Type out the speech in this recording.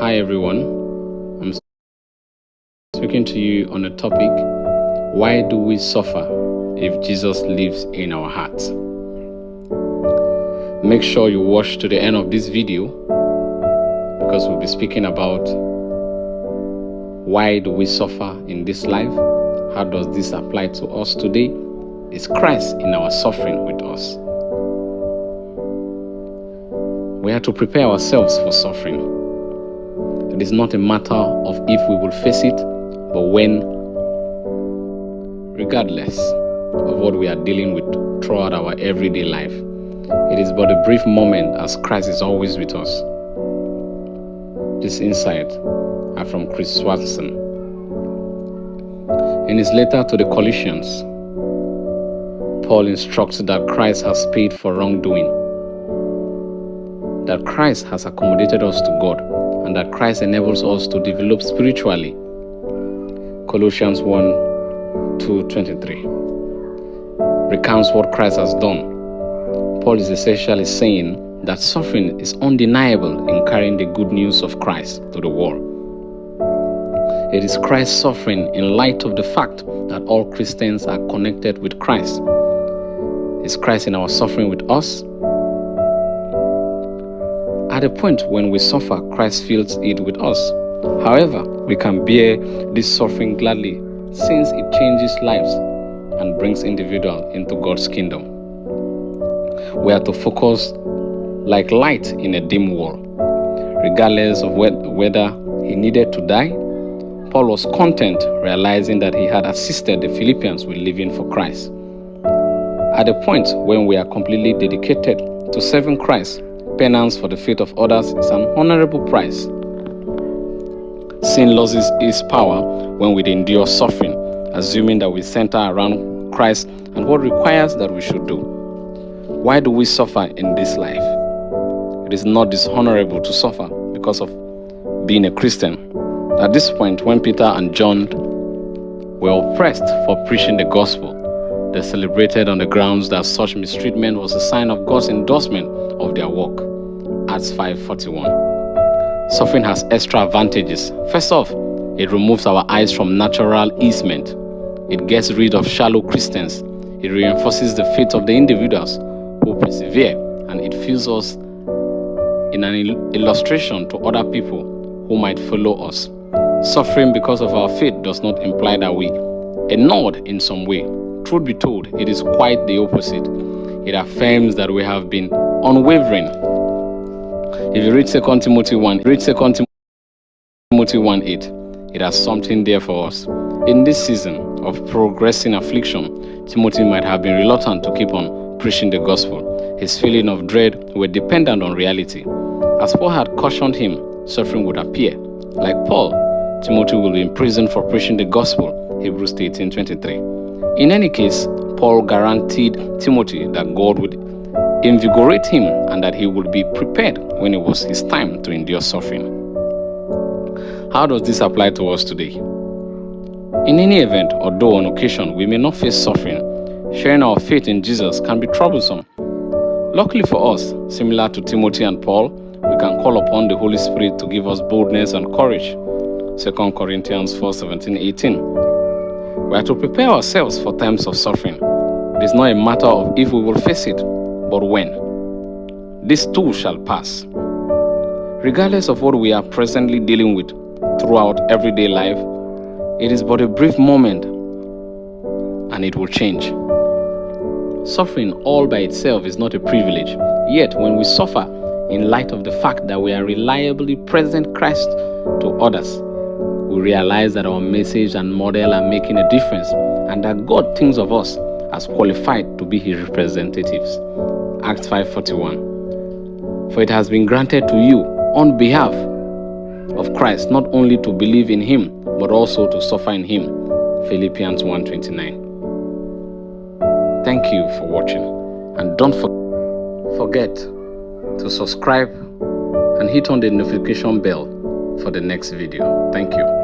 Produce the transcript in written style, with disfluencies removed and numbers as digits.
Hi everyone, I'm speaking to you on the topic, why do we suffer if Jesus lives in our hearts? Make sure you watch to the end of this video because we'll be speaking about why do we suffer in this life? How does this apply to us today? Is Christ in our suffering with us? We have to prepare ourselves for suffering. It is not a matter of if we will face it, but when, regardless of what we are dealing with throughout our everyday life. It is but a brief moment as Christ is always with us. This insight are from Chris Swanson. In his letter to the Colossians, Paul instructs that Christ has paid for wrongdoing, that Christ has accommodated us to God, and that Christ enables us to develop spiritually. Colossians 1:2-23 recounts what Christ has done. Paul is essentially saying that suffering is undeniable in carrying the good news of Christ to the world. It is Christ's suffering in light of the fact that all Christians are connected with Christ. Is Christ in our suffering with us? At a point when we suffer, Christ feels it with us. However, we can bear this suffering gladly since it changes lives and brings individuals into God's kingdom. We are to focus like light in a dim world. Regardless of whether he needed to die, Paul was content realizing that he had assisted the Philippians with living for Christ. At a point when we are completely dedicated to serving Christ, penance for the faith of others is an honorable price. Sin loses its power when we endure suffering, assuming that we center around Christ and what requires that we should do. Why do we suffer in this life? It is not dishonorable to suffer because of being a Christian. At this point, when Peter and John were oppressed for preaching the gospel, they celebrated on the grounds that such mistreatment was a sign of God's endorsement of their work. Acts 5:41. Suffering has extra advantages. First off, it removes our eyes from natural easement. It gets rid of shallow Christians. It reinforces the faith of the individuals who persevere, and it fills us in an illustration to other people who might follow us. Suffering because of our faith does not imply that we ignored in some way. Truth be told, it is quite the opposite. It affirms that we have been unwavering. If you read 2 Timothy 1:8, it has something there for us. In this season of progressing affliction, Timothy might have been reluctant to keep on preaching the gospel. His feeling of dread were dependent on reality. As Paul had cautioned him, suffering would appear. Like Paul, Timothy will be imprisoned for preaching the gospel, Hebrews 13:23. In any case, Paul guaranteed Timothy that God would invigorate him and that he would be prepared when it was his time to endure suffering. How does this apply to us today? In any event, although on occasion we may not face suffering, sharing our faith in Jesus can be troublesome. Luckily for us, similar to Timothy and Paul, we can call upon the Holy Spirit to give us boldness and courage. 2 Corinthians 4:17-18. We are to prepare ourselves for times of suffering. It is not a matter of if we will face it, but when. This too shall pass. Regardless of what we are presently dealing with throughout everyday life, it is but a brief moment and it will change. Suffering all by itself is not a privilege. Yet when we suffer in light of the fact that we are reliably present Christ to others, we realize that our message and model are making a difference and that God thinks of us as qualified to be his representatives. Acts 5:41. For it has been granted to you on behalf of Christ not only to believe in him, but also to suffer in him. Philippians 1:29. Thank you for watching, and don't forget to subscribe and hit on the notification bell for the next video. Thank you.